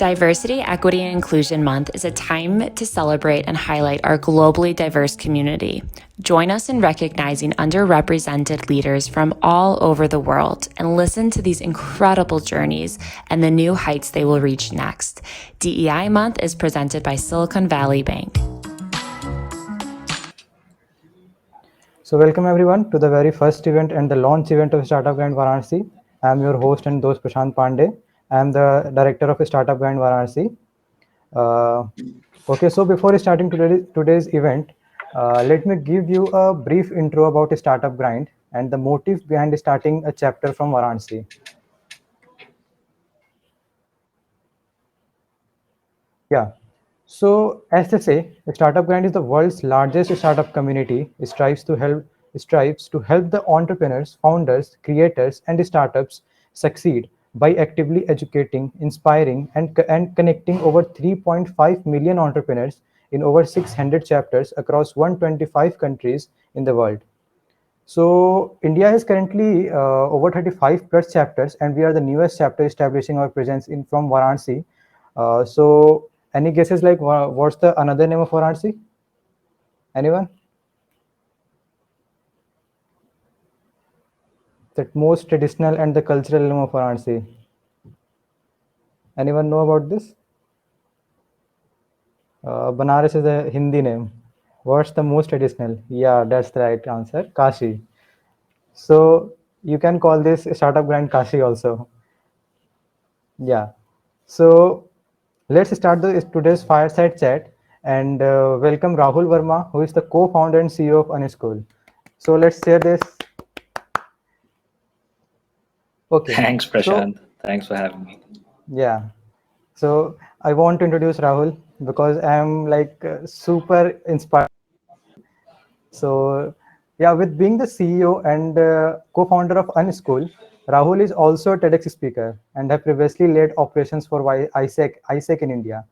Diversity, Equity, and Inclusion Month is a time to celebrate and highlight our globally diverse community. Join us in recognizing underrepresented leaders from all over the world and listen to these incredible journeys and the new heights they will reach next. DEI Month is presented by Silicon Valley Bank. So welcome everyone to the very first event and the launch event of Startup Grind Varanasi. I am your host and host Prashant Pandey. I am the director of Startup Grind Varanasi. Okay, so before starting today's event, let me give you a brief intro about Startup Grind and the motive behind starting a chapter from Varanasi. Yeah. So as they say, Startup Grind is the world's largest startup community. It strives to help the entrepreneurs, founders, creators, and startups succeed by actively educating, inspiring, and connecting over 3.5 million entrepreneurs in over 600 chapters across 125 countries in the world. So India has currently over 35 plus chapters, and we are the newest chapter establishing our presence in from Varanasi. So any guesses like what's the another name of Varanasi? Anyone? That most traditional and the cultural name of Varanasi. Anyone know about this? Banaras is a Hindi name. What's the most traditional? Yeah, that's the right answer. Kashi. So you can call this Startup Grand Kashi also. Yeah. So let's start today's fireside chat and welcome Rahul Verma, who is the co-founder and CEO of Unischool. So let's share this. Okay. Thanks, So Prashant. Thanks for having me. yeah. So I want to introduce Rahul because I'm like super inspired. So, yeah, with being the CEO and co-founder of Unschool, Rahul is also a TEDx speaker and have previously led operations for ISEC in India.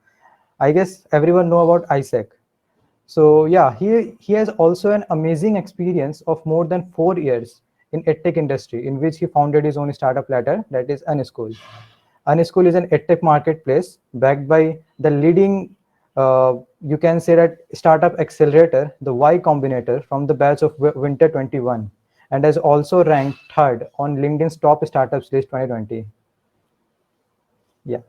I guess everyone know about ISEC. So yeah, he has also an amazing experience of more than 4 years in edtech industry, in which he founded his own startup ladder, that is Unschool. Unschool is an edtech marketplace backed by the leading, you can say that startup accelerator, the Y Combinator from the batch of Winter 21, and has also ranked third on LinkedIn's top startups list 2020. Yeah.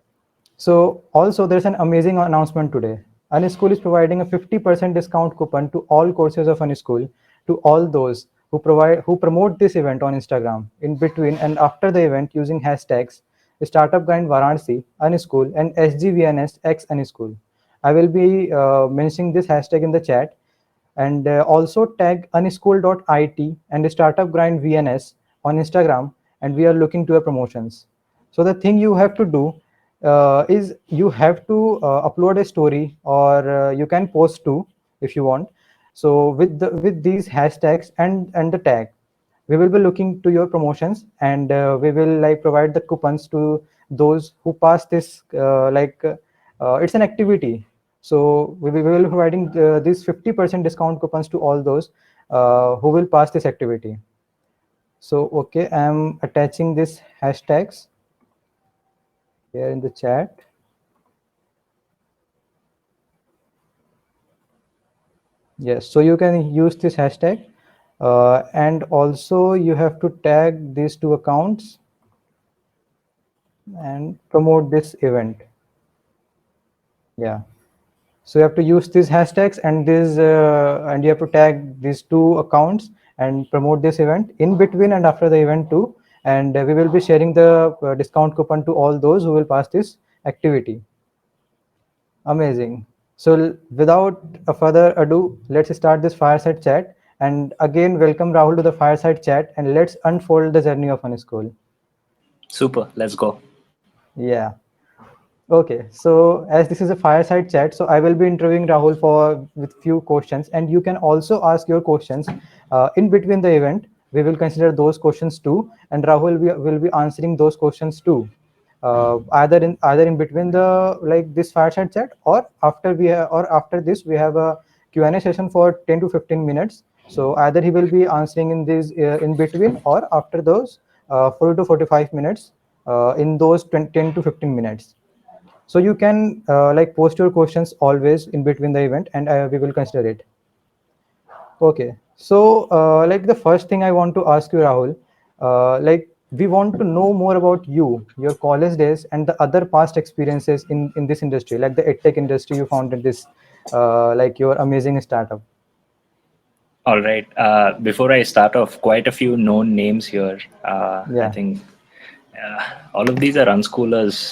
So also there's an amazing announcement today. Unischool is providing a 50% discount coupon to all courses of Unischool to all those who promote this event on Instagram in between and after the event using hashtags Startup Grind Varanasi, Unischool, and SGVNS X Unischool. I will be mentioning this hashtag in the chat and also tag unischool.it and startup grind vns on Instagram, and we are looking to your promotions. So the thing you have to do is you have to upload a story, or you can post too if you want. So with these hashtags and the tag, we will be looking to your promotions, and we will like provide the coupons to those who pass this it's an activity. So we will be providing these 50% discount coupons to all those who will pass this activity. So okay, I'm attaching these hashtags here in the chat. Yes, so you can use this hashtag, and also you have to tag these two accounts and promote this event. Yeah. So you have to use these hashtags and and you have to tag these two accounts and promote this event in between and after the event too. And we will be sharing the discount coupon to all those who will pass this activity. Amazing. So without a further ado, let's start this fireside chat. And again, welcome Rahul to the fireside chat, and let's unfold the journey of Unischool. Super. Let's go. Yeah. Okay, so as this is a fireside chat, so I will be interviewing Rahul for with few questions, and you can also ask your questions in between the event. We will consider those questions too, and Rahul will be answering those questions too, either in between the like this fireside chat, or after this we have a Q&A session for 10 to 15 minutes. So either he will be answering in this in between, or after those 40 to 45 minutes in those 10 to 15 minutes. So you can like post your questions always in between the event, and we will consider it. Okay. So like the first thing I want to ask you, Rahul, like we want to know more about you, your college days, and the other past experiences in this industry, like the edtech industry you founded this, like your amazing startup. All right. Before I start off, quite a few known names here. I Yeah. think all of these are unschoolers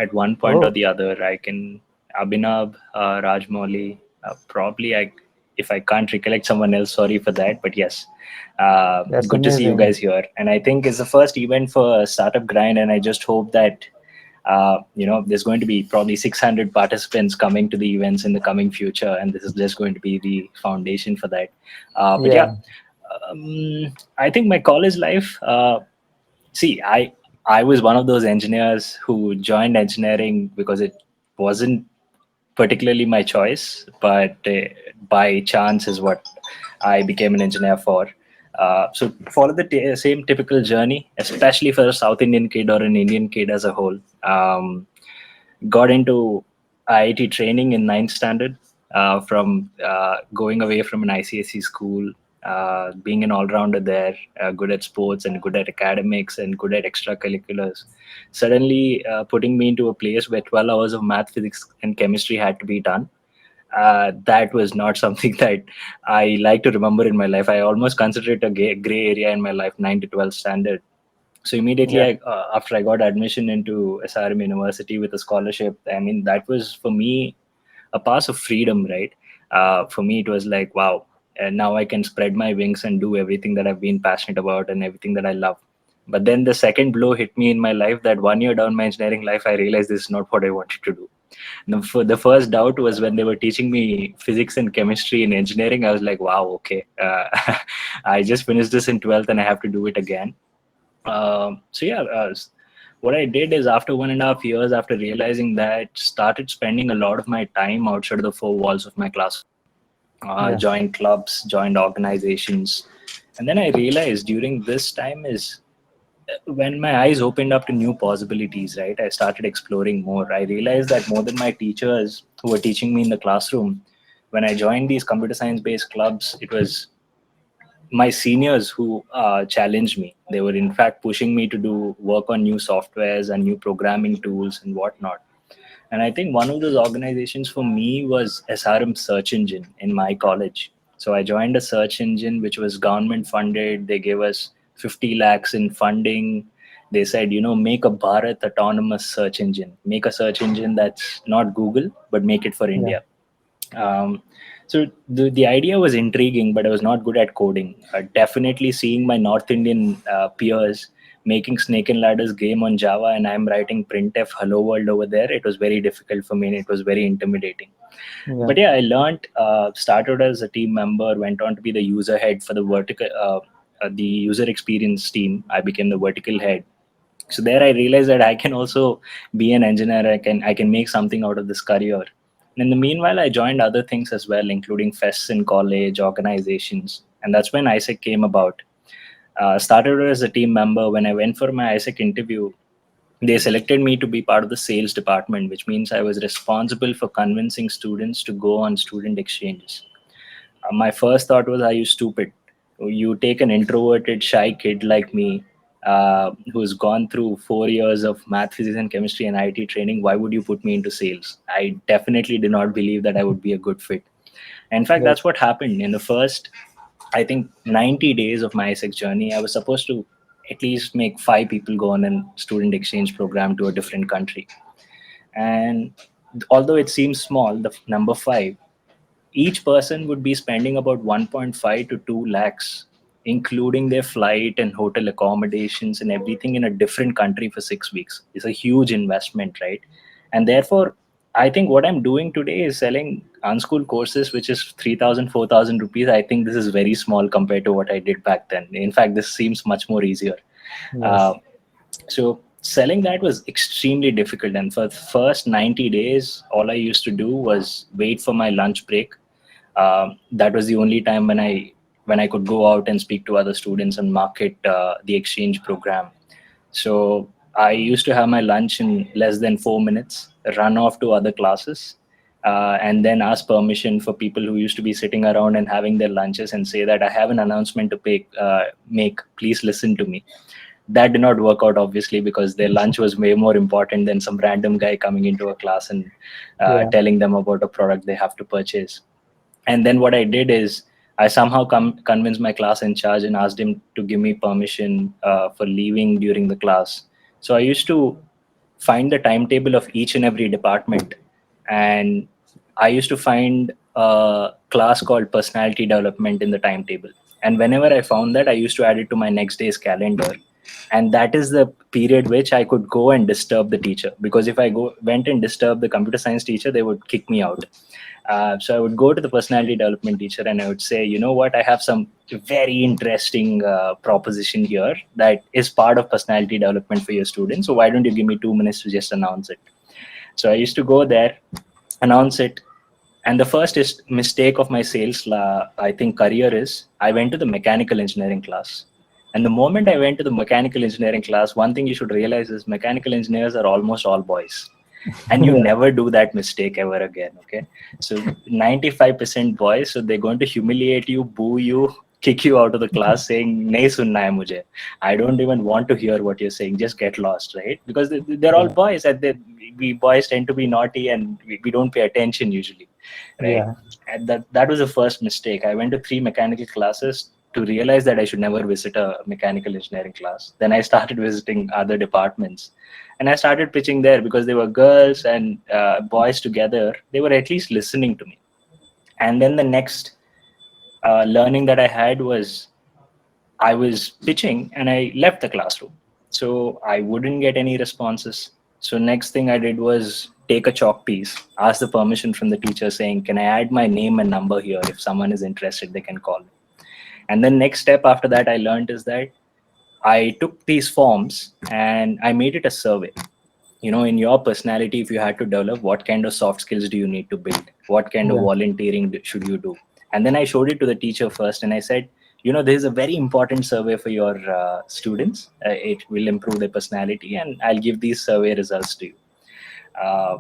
at one point or Oh, the other. I can Abhinav, Rajmouli, probably if I can't recollect someone else, sorry for that. But yes, that's good to see you amazing. guys here. And I think it's the first event for Startup Grind, and I just hope that there's going to be probably 600 participants coming to the events in the coming future, and this is just going to be the foundation for that. But yeah, Yeah. I think my college life. See, I was one of those engineers who joined engineering because it wasn't particularly my choice, but by chance is what I became an engineer for. So follow the same typical journey, especially for a South Indian kid or an Indian kid as a whole. Got into IIT training in ninth standard from going away from an ICSE school, being an all-rounder there, good at sports and good at academics and good at extracurriculars. Suddenly putting me into a place where 12 hours of math, physics, and chemistry had to be done. That was not something that I like to remember in my life. I almost consider it a gray area in my life, 9 to 12 standard. So immediately Yeah. after I got admission into SRM University with a scholarship, I mean, that was for me a pass of freedom, right? For me, it was like, wow, and now I can spread my wings and do everything that I've been passionate about and everything that I love. But then the second blow hit me in my life that 1 year down my engineering life, I realized this is not what I wanted to do. For the first doubt was when they were teaching me physics and chemistry in engineering. I was like, wow, okay. I just finished this in 12th and I have to do it again. So yeah, what I did is after 1.5 years, after realizing that, started spending a lot of my time outside of the four walls of my class. Yeah. Joined clubs, joined organizations, and then I realized during this time is when my eyes opened up to new possibilities. Right, I started exploring more. I realized that more than my teachers who were teaching me in the classroom, when I joined these computer science based clubs, it was my seniors who challenged me. They were in fact pushing me to do work on new softwares and new programming tools and whatnot. And I think one of those organizations for me was SRM Search Engine in my college. So I joined a search engine which was government funded. They gave us 50 lakhs in funding. They said, make a Bharat autonomous search engine, make a search engine that's not Google, but make it for Yeah. India. So the idea was intriguing, but I was not good at coding. Definitely seeing my North Indian peers making Snake and Ladders game on Java, and I'm writing printf Hello World over there. It was very difficult for me, and it was very intimidating. Yeah. But yeah, I learned. Started as a team member, went on to be the user head for the the user experience team. I became the vertical head. So there I realized that I can also be an engineer. I can make something out of this career. And in the meanwhile, I joined other things as well, including fests in college, organizations, and that's when ISEC came about. Started as a team member. When I went for my ISEC interview, they selected me to be part of the sales department, which means I was responsible for convincing students to go on student exchanges. My first thought was, are you stupid? You take an introverted, shy kid like me, who's gone through 4 years of math, physics, and chemistry and IT training. Why would you put me into sales? I definitely did not believe that I would be a good fit. In fact, Right. that's what happened. In the first, I think, 90 days of my ISEC journey, I was supposed to at least make 5 people go on a student exchange program to a different country. And although it seems small, the number 5, each person would be spending about 1.5 to 2 lakhs, including their flight and hotel accommodations and everything in a different country for 6 weeks. It's a huge investment, right? And therefore, I think what I'm doing today is selling unschooled courses, which is 3,000, 4,000 rupees. I think this is very small compared to what I did back then. In fact, this seems much more easier. Uh, Yes. so selling that was extremely difficult. And for the first 90 days, all I used to do was wait for my lunch break. That was the only time when I could go out and speak to other students and market the exchange program. So I used to have my lunch in less than 4 minutes, run off to other classes, and then ask permission for people who used to be sitting around and having their lunches and say that I have an announcement to make. Please listen to me. That did not work out, obviously, because their lunch was way more important than some random guy coming into a class and Yeah. telling them about a product they have to purchase. And then what I did is I somehow convinced my class in charge and asked him to give me permission for leaving during the class. So I used to find the timetable of each and every department, and I used to find a class called personality development in the timetable. And whenever I found that, I used to add it to my next day's calendar. And that is the period which I could go and disturb the teacher, because if I went and disturbed the computer science teacher, they would kick me out. So I would go to the personality development teacher and I would say, you know what, I have some very interesting proposition here that is part of personality development for your students. So why don't you give me 2 minutes to just announce it? So I used to go there, announce it. And the first mistake of my I think, career is I went to the mechanical engineering class. And the moment I went to the mechanical engineering class, one thing you should realize is mechanical engineers are almost all boys. And you Yeah. never do that mistake ever again. Okay. So 95% boys, so they're going to humiliate you, boo you, kick you out of the class saying, Nahi sunna hai mujhe. I don't even want to hear what you're saying. Just get lost, right? Because they're all Yeah. boys, and we boys tend to be naughty and we don't pay attention usually, right? Yeah. And that was the first mistake. I went to 3 mechanical classes to realize that I should never visit a mechanical engineering class. Then I started visiting other departments, and I started pitching there because they were girls and boys together. They were at least listening to me. And then the next learning that I had was I was pitching and I left the classroom. So I wouldn't get any responses. So next thing I did was take a chalk piece, ask the permission from the teacher saying, can I add my name and number here? If someone is interested, they can call me. And then next step after that I learned is that I took these forms and I made it a survey. In your personality, if you had to develop, what kind of soft skills do you need to build? What kind of Yeah. volunteering should you do? And then I showed it to the teacher first and I said, this is a very important survey for your students. It will improve their personality and I'll give these survey results to you. Uh,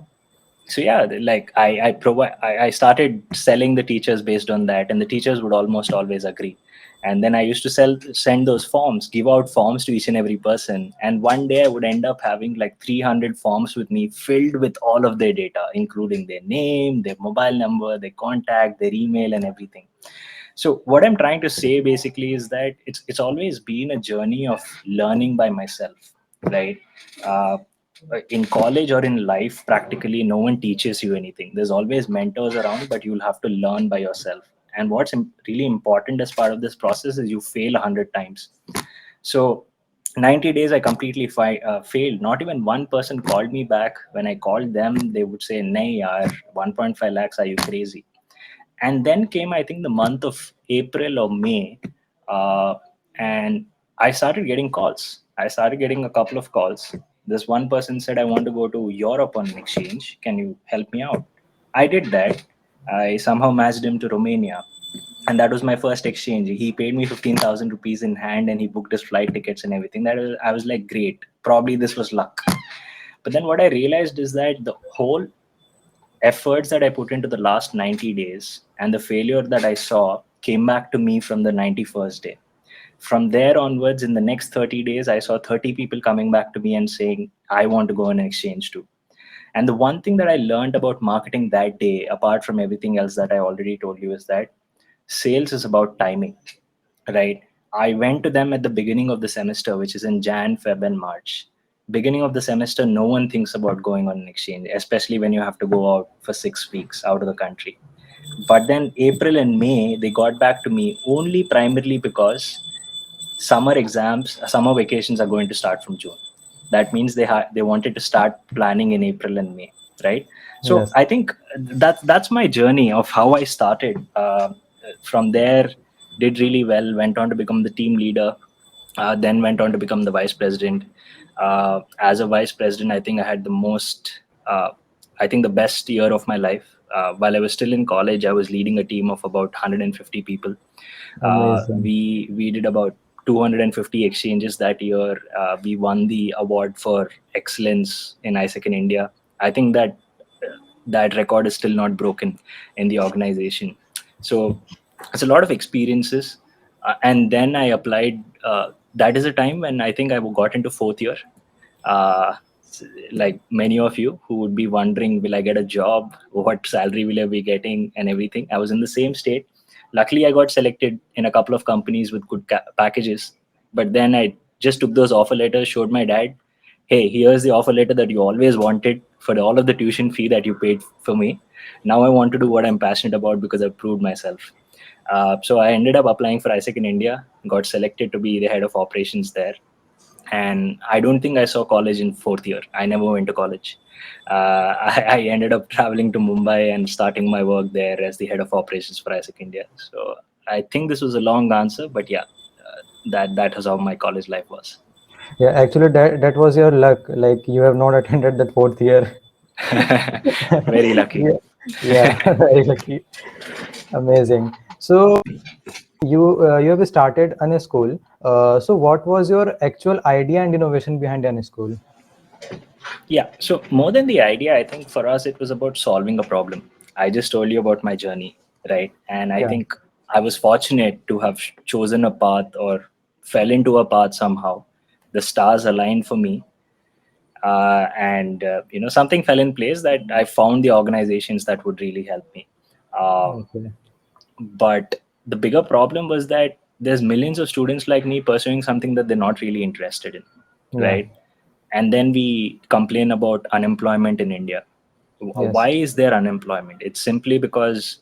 so yeah, like I started selling the teachers based on that, and the teachers would almost always agree. And then I used to send those forms, give out forms to each and every person, and one day I would end up having like 300 forms with me filled with all of their data, including their name, their mobile number, their contact, their email, and everything. So what I'm trying to say basically is that it's always been a journey of learning by myself, right? uh, in college or in life, practically no one teaches you anything. There's always mentors around, but you'll have to learn by yourself. And what's really important as part of this process is you fail 100 times. So 90 days I completely failed. Not even one person called me back. When I called them, they would say, nahi yaar, 1.5 lakhs, are you crazy? And then came, I think, the month of April or May, and I started getting calls. I started getting a couple of calls. This one person said, I want to go to Europe on an exchange, can you help me out? I did that. I somehow matched him to Romania, and that was my first exchange. He paid me 15,000 rupees in hand and he booked his flight tickets and everything. I was like, great, probably this was luck. But then what I realized is that the whole efforts that I put into the last 90 days and the failure that I saw came back to me from the 91st day. From there onwards, in the next 30 days, I saw 30 people coming back to me and saying, I want to go on an exchange too. And the one thing that I learned about marketing that day, apart from everything else that I already told you, is that sales is about timing, right? I went to them at the beginning of the semester, which is in Jan, Feb, and March. Beginning of the semester, no one thinks about going on an exchange, especially when you have to go out for 6 weeks out of the country. But then April and May, they got back to me only primarily because summer vacations are going to start from June. That means they wanted to start planning in April and May, right? So Yes. I think that's my journey of how I started. From there, did really well, went on to become the team leader, then went on to become the vice president. As a vice president, I think I had the most, I think the best year of my life. While I was still in college, I was leading a team of about 150 people. Amazing. We did about 250 exchanges that year. We won the award for excellence in ISEC in India. I think that record is still not broken in the organization. So it's a lot of experiences. And then I applied. That is a time when I think I got into fourth year. Uh, like many of you who would be wondering, will I get a job? What salary will I be getting? And everything. I was in the same state. Luckily, I got selected in a couple of companies with good packages. But then I just took those offer letters, showed my dad, hey, here's the offer letter that you always wanted for all of the tuition fee that you paid for me. Now I want to do what I'm passionate about because I've proved myself. So I ended up applying for ISEC in India, got selected to be the head of operations there. And I don't think I saw college in fourth year. I never went to college. I ended up traveling to Mumbai and starting my work there as the head of operations for ISEC India. So I think this was a long answer, but yeah, that was how my college life was. Yeah, actually, that was your luck. Like you have not attended that fourth year. Very lucky. Yeah, yeah, very lucky. Amazing. So you have started an school. So what was your actual idea and innovation behind an school? Yeah. So more than the idea, I think for us it was about solving a problem. I just told you about my journey, right? And I Yeah, think I was fortunate to have chosen a path or fell into a path somehow. The stars aligned for me, and something fell in place that I found the organizations that would really help me. Um, okay. but the bigger problem was that there's millions of students like me pursuing something that they're not really interested in, Yeah, right? And then we complain about unemployment in India. yes. Why is there unemployment? It's simply because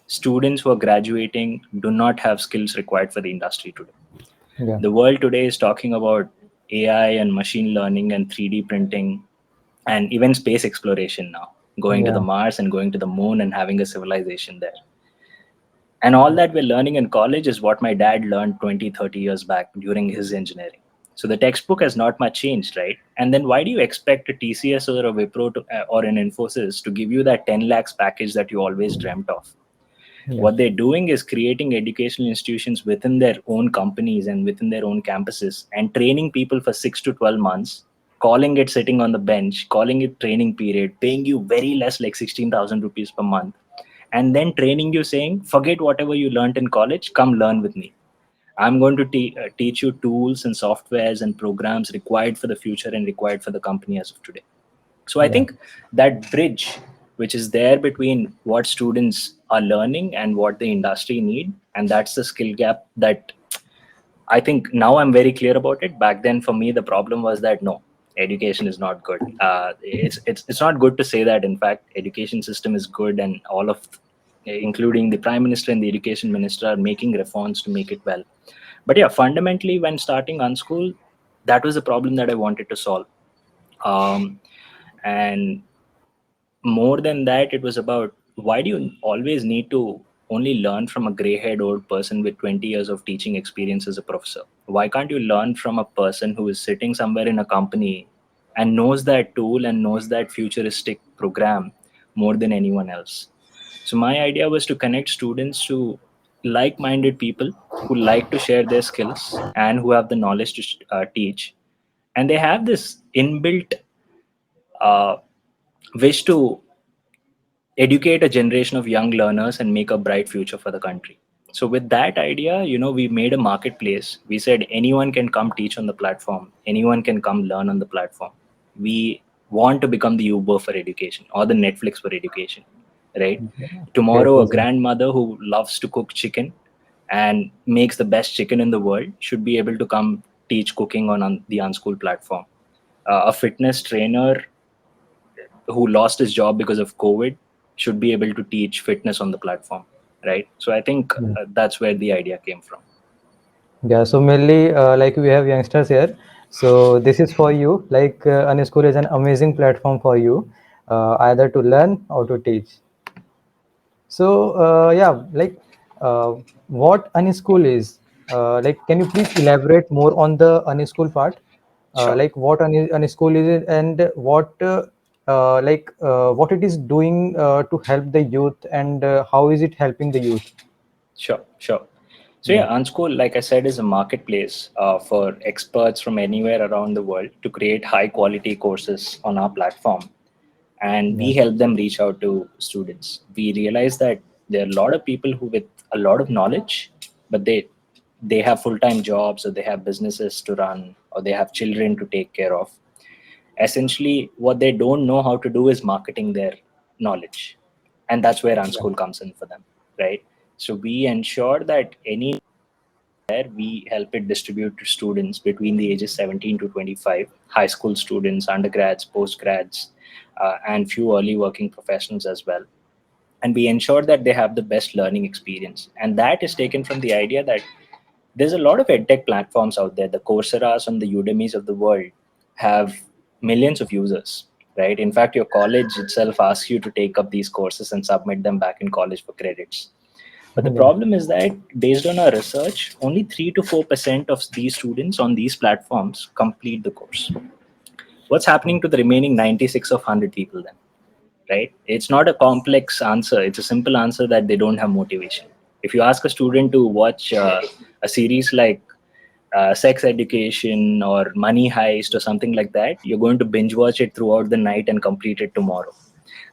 students who are graduating do not have skills required for the industry today. Yeah, The world today is talking about AI and machine learning and 3D printing and even space exploration now, going to the yeah, Mars and going to the moon and having a civilization there. And all that we're learning in college is what my dad learned 20, 30 years back during his engineering. So the textbook has not much changed, right? And then why do you expect a TCS or a Wipro or an Infosys to give you that 10 lakhs package that you always dreamt of? yeah, What they're doing is creating educational institutions within their own companies and within their own campuses and training people for 6 to 12 months, calling it sitting on the bench, calling it training period, paying you very less, like 16,000 rupees per month, and then training you saying, forget whatever you learned in college, come learn with me. I'm going to teach you tools and softwares and programs required for the future and required for the company as of today. So I yeah, think that bridge, which is there between what students are learning and what the industry need, and that's the skill gap that I think now I'm very clear about it. Back then, for me, the problem was that no, education is not good. It's not good to say that. In fact, education system is good, and all of, including the prime minister and the education minister, are making reforms to make it well. But yeah, fundamentally, when starting unschool, that was the problem that I wanted to solve. Um, and more than that, it was about, why do you always need to only learn from a gray haired old person with 20 years of teaching experience as a professor? Why can't you learn from a person who is sitting somewhere in a company and knows that tool and knows that futuristic program more than anyone else? So my idea was to connect students to like-minded people who like to share their skills and who have the knowledge to teach, and they have this inbuilt uh, wish to educate a generation of young learners and make a bright future for the country. So with that idea, we made a marketplace. We said anyone can come teach on the platform, anyone can come learn on the platform. We want to become the Uber for education or the Netflix for education, right? great Tomorrow, a vision. grandmother who loves to cook chicken and makes the best chicken in the world should be able to come teach cooking on the Unschool platform. A fitness trainer who lost his job because of COVID should be able to teach fitness on the platform, right? So I think Yeah. that's where the idea came from. Yeah, so mainly like we have youngsters here. So this is for you. Like Unschool is an amazing platform for you, either to learn or to teach. So yeah, like what Unschool is. Like, can you please elaborate more on the Unschool part? Sure. Like what Unschool is and what it is doing to help the youth and how is it helping the youth? Sure. So yeah, Unschool, like I said, is a marketplace for experts from anywhere around the world to create high quality courses on our platform, and we Yes. help them reach out to students. We realize that there are a lot of people who with a lot of knowledge, but they have full time jobs, or they have businesses to run, or they have children to take care of. Essentially, what they don't know how to do is marketing their knowledge, and that's where Yeah. Unschool comes in for them, right? So we ensure that any there we help it distribute to students between the ages 17 to 25, high school students, undergrads, postgrads, and few early working professionals as well. And we ensure that they have the best learning experience, and that is taken from the idea that there's a lot of edtech platforms out there. The Coursera's and the Udemy's of the world have millions of users, right? In fact, your college itself asks you to take up these courses and submit them back in college for credits. But the Yeah. problem is that, based on our research, only 3 to 4% of these students on these platforms complete the course. What's happening to the remaining 96 of 100 people then? Right? It's not a complex answer. It's a simple answer that they don't have motivation. If you ask a student to watch a series like Sex Education or Money Heist or something like that, you're going to binge watch it throughout the night and complete it tomorrow.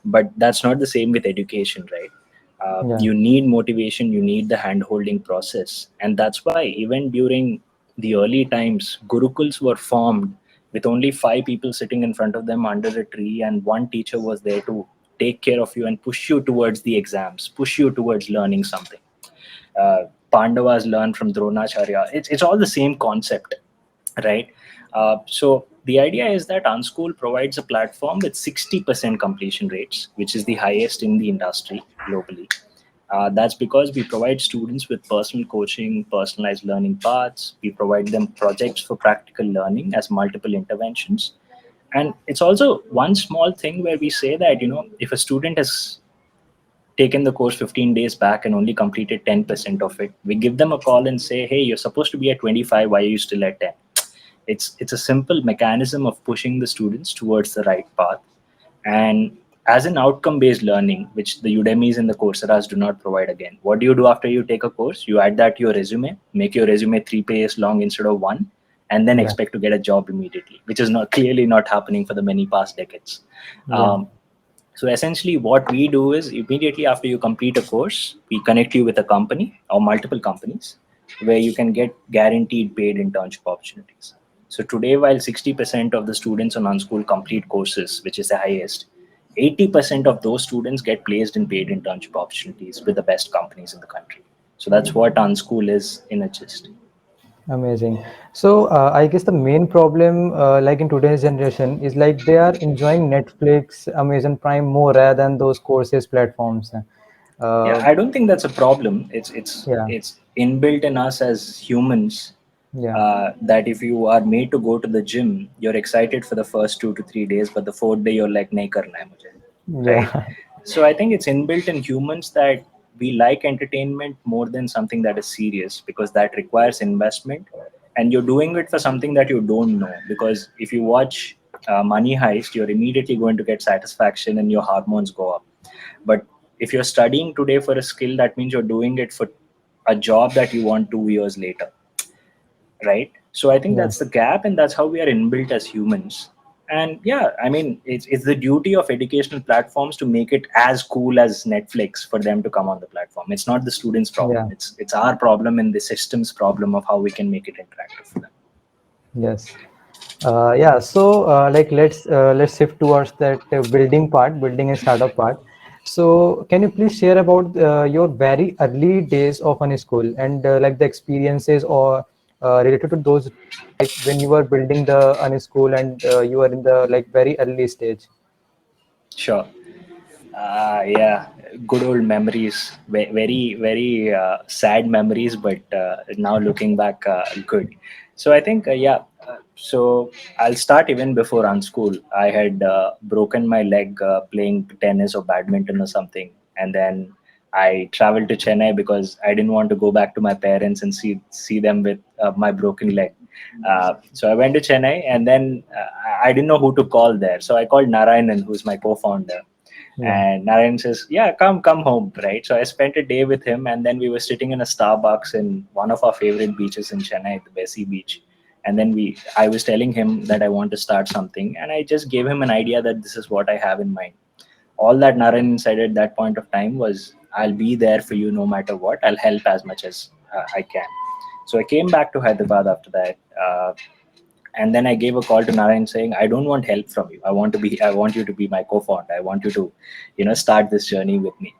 But that's not the same with education, right? Yeah. You need motivation, you need the hand holding process. And that's why, even during the early times, gurukuls were formed with only 5 people sitting in front of them under a tree, and one teacher was there to take care of you and push you towards the exams, push you towards learning something. Pandavas learn from Dronacharya. It's all the same concept, right? So the idea is that Unschool provides a platform with 60% completion rates, which is the highest in the industry globally. That's because we provide students with personal coaching, personalized learning paths. We provide them projects for practical learning as multiple interventions. And it's also one small thing where we say that, if a student has taken the course 15 days back and only completed 10% of it, we give them a call and say, hey, you're supposed to be at 25, why are you still at 10? It's a simple mechanism of pushing the students towards the right path. And as an outcome based learning, which the Udemy's and the Coursera's do not provide, again, what do you do after you take a course? You add that to your resume, make your resume 3 pages long instead of one, and then Yeah. expect to get a job immediately, which is not clearly not happening for the many past decades. Yeah. So essentially, what we do is, immediately after you complete a course, we connect you with a company or multiple companies where you can get guaranteed paid internship opportunities. So today, while 60% of the students on Unschool complete courses, which is the highest, 80% of those students get placed in paid internship opportunities with the best companies in the country. So that's what Unschool is in a gist. Amazing. So I guess the main problem, like in today's generation, is like they are enjoying Netflix, Amazon Prime more rather than those courses platforms. Yeah, Uh, I don't think that's a problem. yeah. It's inbuilt in us as humans, Yeah. that if you are made to go to the gym, you're excited for the first 2 to 3 days, but the fourth day you're like, nahi karna hai mujhe, right? Yeah. So I think it's inbuilt in humans that we like entertainment more than something that is serious, because that requires investment, and you're doing it for something that you don't know. Because if you watch Money Heist, you're immediately going to get satisfaction and your hormones go up. But if you're studying today for a skill, that means you're doing it for a job that you want 2 years later, right? So I think Yeah. that's the gap, and that's how we are inbuilt as humans. And yeah, I mean, it's the duty of educational platforms to make it as cool as Netflix for them to come on the platform. It's not the students' problem. Yeah. It's our problem and the system's problem of how we can make it interactive for them. Yes. Yeah. So like let's shift towards that building part, building and startup part. So can you please share about your very early days of an school and like the experiences or related to those, like when you were building the an school and you were in the like very early stage. Sure. Yeah, good old memories. Very, very sad memories, but now looking back, good. So I think, yeah. So I'll start even before Unschool. I had broken my leg playing tennis or badminton or something, and then I traveled to Chennai because I didn't want to go back to my parents and see them with my broken leg. So I went to Chennai, and then I didn't know who to call there. So I called Narayanan, who's my co-founder, Yeah. And Narayan says, yeah, come home, right? So I spent a day with him, and then we were sitting in a Starbucks in one of our favorite beaches in Chennai, the Bessie Beach. And then I was telling him that I want to start something, and I just gave him an idea that this is what I have in mind. All that Narayan said at that point of time was, I'll be there for you no matter what. I'll help as much as I can. So I came back to Hyderabad after that. And then I gave a call to Narayan saying, I don't want help from you. I want you to be my co-founder. I want you to, start this journey with me.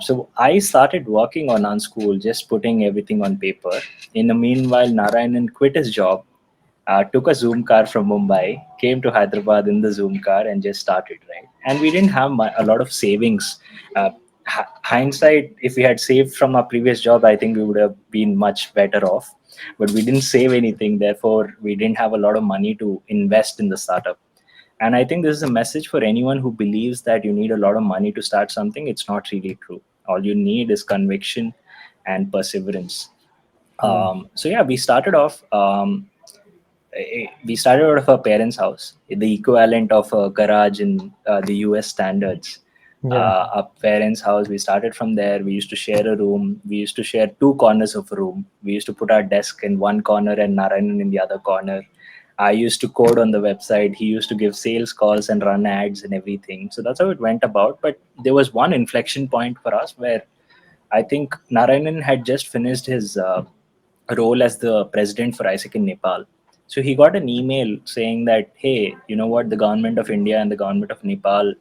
So I started working on Unschool, just putting everything on paper. In the meanwhile, Narayanan quit his job, took a Zoom car from Mumbai, came to Hyderabad in the Zoom car, and just started, right? And we didn't have a lot of savings. Hindsight, if we had saved from our previous job, I think we would have been much better off. But we didn't save anything, therefore, we didn't have a lot of money to invest in the startup. And I think this is a message for anyone who believes that you need a lot of money to start something. It's not really true. All you need is conviction and perseverance. Yeah. So yeah, we started out of our parents' house, the equivalent of a garage in the US standards. Yeah. Our parents' house, we started from there. We used to share a room. We used to share two corners of a room. We used to put our desk in one corner and Narayanan in the other corner. I used to code on the website. He used to give sales calls and run ads and everything. So that's how it went about. But there was one inflection point for us where I think Narayanan had just finished his role as the president for ISEC in Nepal. So he got an email saying that, hey, you know what, the government of India and the government of Nepal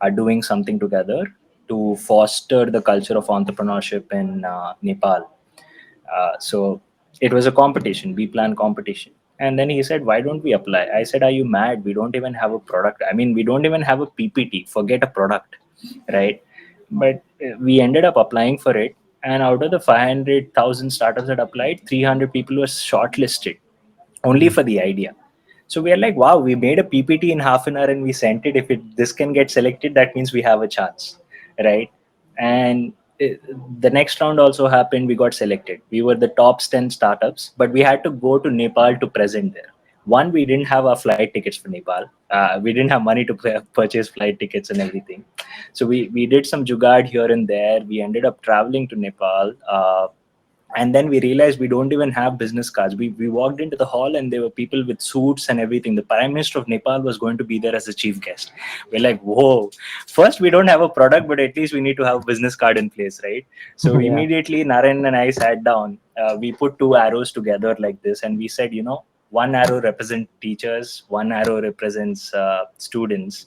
are doing something together to foster the culture of entrepreneurship in Nepal. So it was a competition, B plan competition. And then he said, why don't we apply? I said, are you mad? We don't even have a product. I mean, we don't even have a PPT, forget a product, right? But we ended up applying for it. And out of the 500,000 startups that applied, 300 people were shortlisted only Mm. for the idea. So we are like, wow, we made a PPT in half an hour and we sent it. If this can get selected, that means we have a chance, right? And the next round also happened. We got selected. We were the top 10 startups, but we had to go to Nepal to present there. One, we didn't have our flight tickets for Nepal. We didn't have money to purchase flight tickets and everything. So we did some jugaad here and there. We ended up traveling to Nepal. And then we realized we don't even have business cards. We walked into the hall and there were people with suits and everything. The Prime Minister of Nepal was going to be there as a chief guest. We're like, whoa, first we don't have a product, but at least we need to have a business card in place, right? So Yeah. immediately Naren and I sat down. We put two arrows together like this and we said, one arrow represents teachers, one arrow represents students,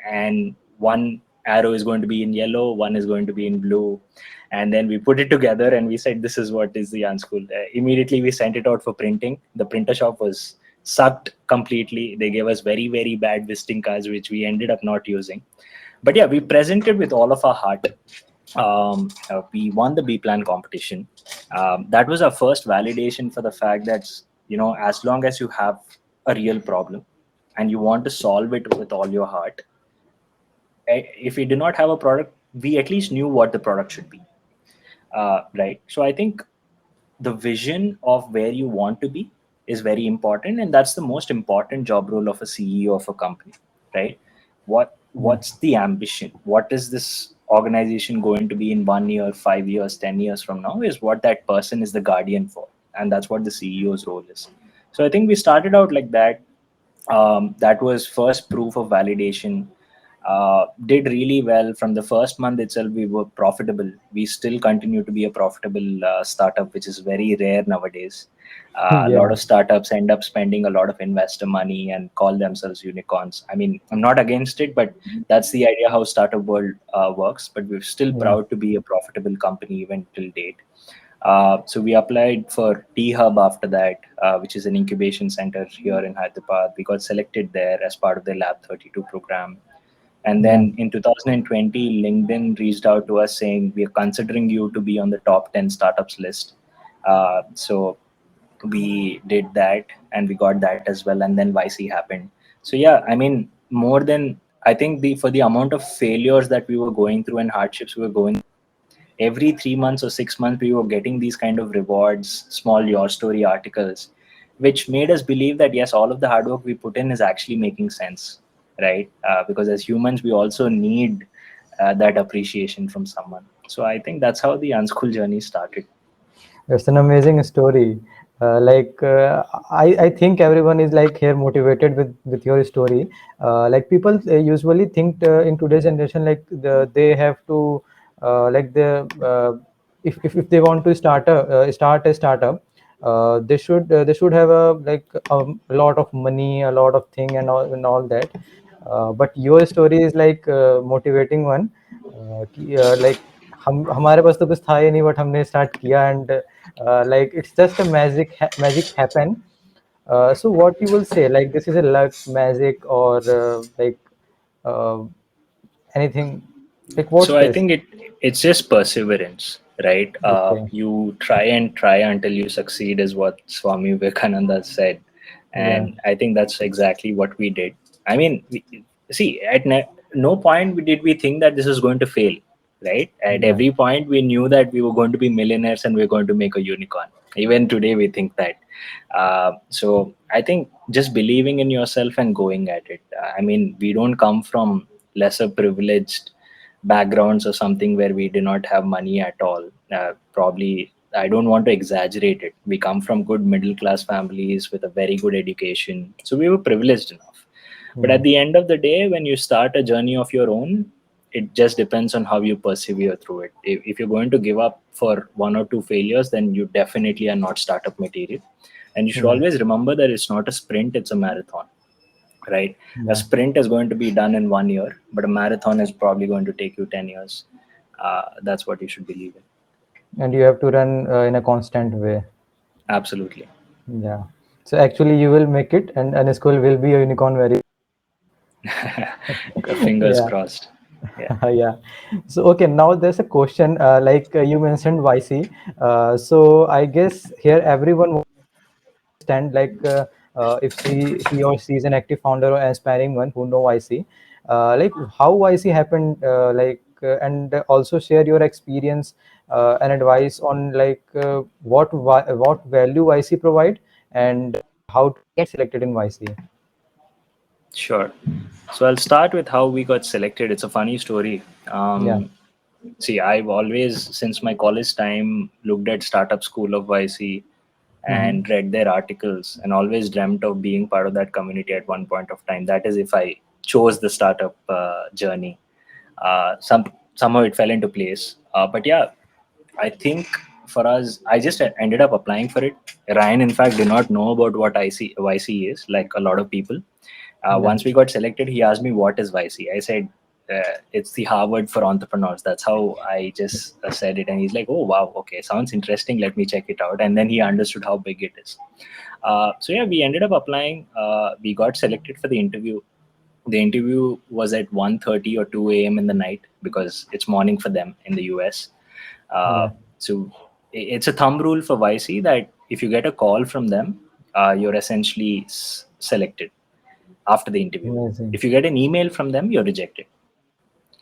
and one arrow is going to be in yellow, one is going to be in blue. And then we put it together and we said, this is what is the Unschool. Immediately we sent it out for printing. The printer shop was sucked completely. They gave us very, very bad visiting cards, which we ended up not using. But yeah, we presented with all of our heart. We won the B plan competition. That was our first validation for the fact that, as long as you have a real problem and you want to solve it with all your heart, if we did not have a product, we at least knew what the product should be. Right. So I think the vision of where you want to be is very important, and that's the most important job role of a CEO of a company, right? Yeah. What's the ambition? What is this organization going to be in 1 year, 5 years, 10 years from now? Is what that person is the guardian for, and that's what the CEO's role is. So I think we started out like that. That was first proof of validation. Did really well from the first month itself. We were profitable. We still continue to be a profitable startup, which is very rare nowadays. A lot Yeah. of startups end up spending a lot of investor money and call themselves unicorns. I mean, I'm not against it, but that's the idea how startup world works. But we're still Yeah. proud to be a profitable company even till date. So we applied for T Hub after that, which is an incubation center here in Hyderabad. We got selected there as part of the Lab 32 program. And Yeah. then in 2020, LinkedIn reached out to us saying, we are considering you to be on the top 10 startups list. So we did that and we got that as well. And then YC happened. So yeah, I mean, more than, I think for the amount of failures that we were going through and hardships we were going, every 3 months or 6 months we were getting these kind of rewards, small your story articles, which made us believe that yes, all of the hard work we put in is actually making sense, right? Because as humans we also need that appreciation from someone. So I think that's how the unschool journey started. It's an amazing story. I think everyone is like here motivated with your story. Like people usually think in today's generation, like they have to like if they want to start a startup, they should have a lot of money, a lot of thing, and all that. But your story is like motivating one. Like हम हमारे पास तो कुछ था ही नहीं, but हमने start किया, and like it's just a magic happen. So what you will say, like this is a luck, magic, or uh, anything, like what's So I this? think it's just perseverance, right? Okay. You try and try until you succeed, is what Swami Vivekananda said, Yeah. and I think that's exactly what we did. I mean, see, at no point did we think that this is going to fail, right? At Yeah. every point, we knew that we were going to be millionaires and we are going to make a unicorn. Even today, we think that. So I think just believing in yourself and going at it. I mean, we don't come from lesser privileged backgrounds or something where we do not have money at all. Probably, I don't want to exaggerate it. We come from good middle class families with a very good education. So we were privileged enough. But Yeah. at the end of the day, when you start a journey of your own, it just depends on how you persevere through it. If you're going to give up for one or two failures, then you definitely are not startup material. And you should Yeah. always remember that it's not a sprint, it's a marathon, right? A Yeah. sprint is going to be done in 1 year, but a marathon is probably going to take you 10 years. That's what you should believe And you have to run in a constant way. in. Absolutely. Yeah. So actually you will make it, and school will be a unicorn very. Fingers Yeah. crossed. Yeah. Yeah. So okay, now there's a question. You mentioned YC. So I guess here everyone wants to understand, if he or she is an active founder or aspiring one who know YC, like how YC happened, and also share your experience and advice on what value YC provide, and how to get selected in YC. Sure. So I'll start with how we got selected. It's a funny story. Yeah. See, I've always, since my college time, looked at Startup School of YC Mm-hmm. and read their articles and always dreamt of being part of that community at one point of time. That is, if I chose the startup journey. Somehow it fell into place. But yeah, I think for us, I just ended up applying for it. Ryan, in fact, did not know about what YC is, like a lot of people. Yeah. Once we got selected, he asked me, "What is YC?" I said, "It's the Harvard for entrepreneurs." That's how I just said it. And he's like, "Oh, wow, okay, sounds interesting. Let me check it out." And then he understood how big it is. So yeah, we ended up applying. We got selected for the interview. The interview was at 1:30 or 2 a.m. in the night because it's morning for them in the US. Uh, Yeah. so it's a thumb rule for YC that if you get a call from them, you're essentially selected after the interview. Amazing. If you get an email from them, you're rejected.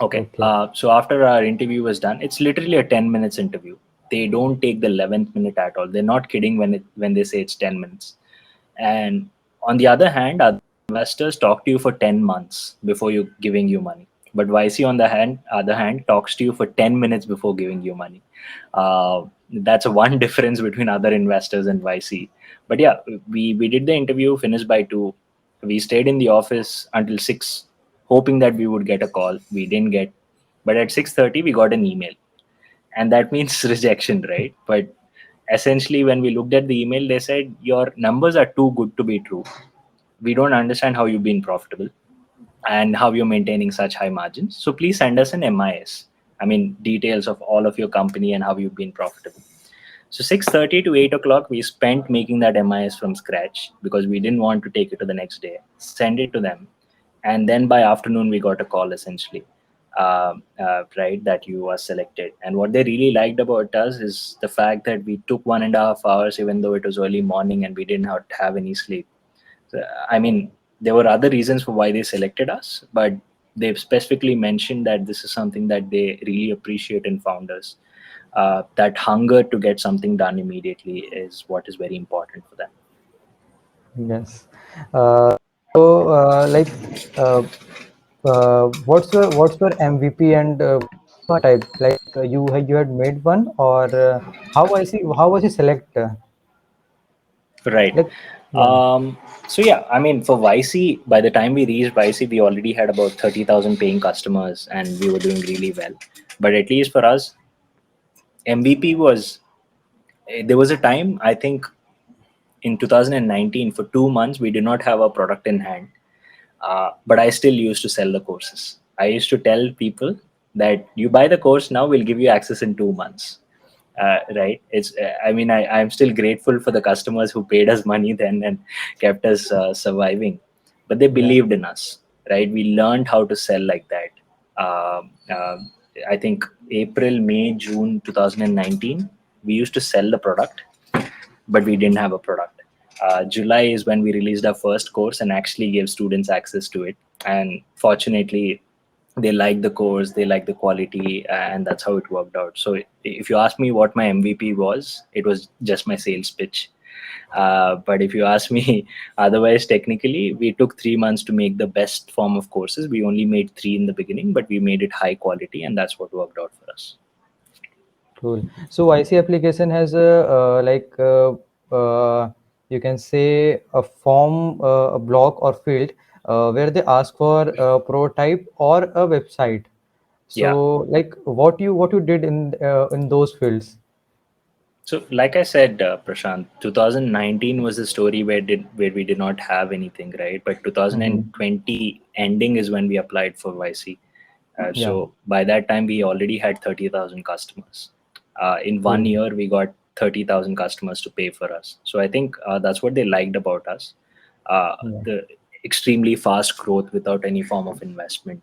Okay. Okay. So after our interview was done, it's literally a 10 minutes interview. They don't take the 11th minute at all. They're not kidding when they say it's 10 minutes. And on the other hand, other investors talk to you for 10 months before you giving you money. But YC on the other hand talks to you for 10 minutes before giving you money. That's a one difference between other investors and YC. But yeah, we did the interview, finished by 2. We stayed in the office until 6, hoping that we would get a call. We didn't get, but at 6:30 we got an email, and that means rejection, right? But essentially, when we looked at the email, they said your numbers are too good to be true. We don't understand how you've been profitable and how you're maintaining such high margins. So please send us an MIS. I mean, details of all of your company and how you've been profitable. So 6:30 to 8 o'clock, we spent making that MIS from scratch because we didn't want to take it to the next day. Send it to them, and then by afternoon we got a call essentially, right, that you are selected. And what they really liked about us is the fact that we took 1.5 hours, even though it was early morning and we didn't have any sleep. I mean, there were other reasons for why they selected us, but they've specifically mentioned that this is something that they really appreciate in founders. That hunger to get something done immediately is what is very important for them. Yes. Uh, so, uh, like, uh, what's your MVP and type? Like you had made one, or how was he select? Right. Like, yeah. So yeah, I mean, for YC, by the time we reached YC, we already had about 30,000 paying customers, and we were doing really well. But at least for us, MVP was there was a time, I think, in 2019, for 2 months we did not have a product in hand, but I still used to sell the courses. I used to tell people that you buy the course now, we'll give you access in 2 months. Right? I mean, I'm still grateful for the customers who paid us money then and kept us surviving, but they Yeah. believed in us, right? We learned how to sell like that. I think April, May, June 2019, we used to sell the product, but we didn't have a product. July is when we released our first course and actually gave students access to it. And fortunately, they like the course, they like the quality, and that's how it worked out. So if you ask me what my MVP was, it was just my sales pitch. But if you ask me, otherwise, technically, we took 3 months to make the best form of courses. We only made three in the beginning, but we made it high quality, and that's what worked out for us. Cool. So YC application has you can say a form, a block or field where they ask for a prototype or a website. Yeah. So like what you did in those fields. So, like I said, Prashant, 2019 was the story where we did not have anything, right? But Mm-hmm. 2020 ending is when we applied for YC. Yeah. So by that time, we already had 30,000 customers. In one Cool. year, we got 30,000 customers to pay for us. So I think that's what they liked about us. Yeah. The extremely fast growth without any form of investment.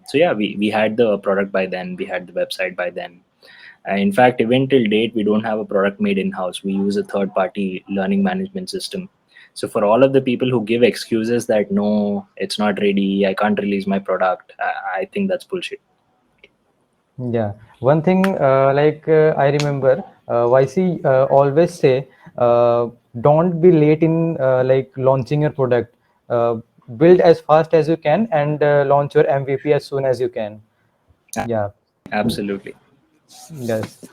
So yeah, we had the product by then. We had the website by then. In fact, even till date, we don't have a product made in house. We use a third party learning management system. So, for all of the people who give excuses that no, it's not ready, I can't release my product, I think that's bullshit. Yeah, one thing I remember YC always say don't be late in launching your product. Build as fast as you can and launch your MVP as soon as you can. Yeah, Absolutely. yes,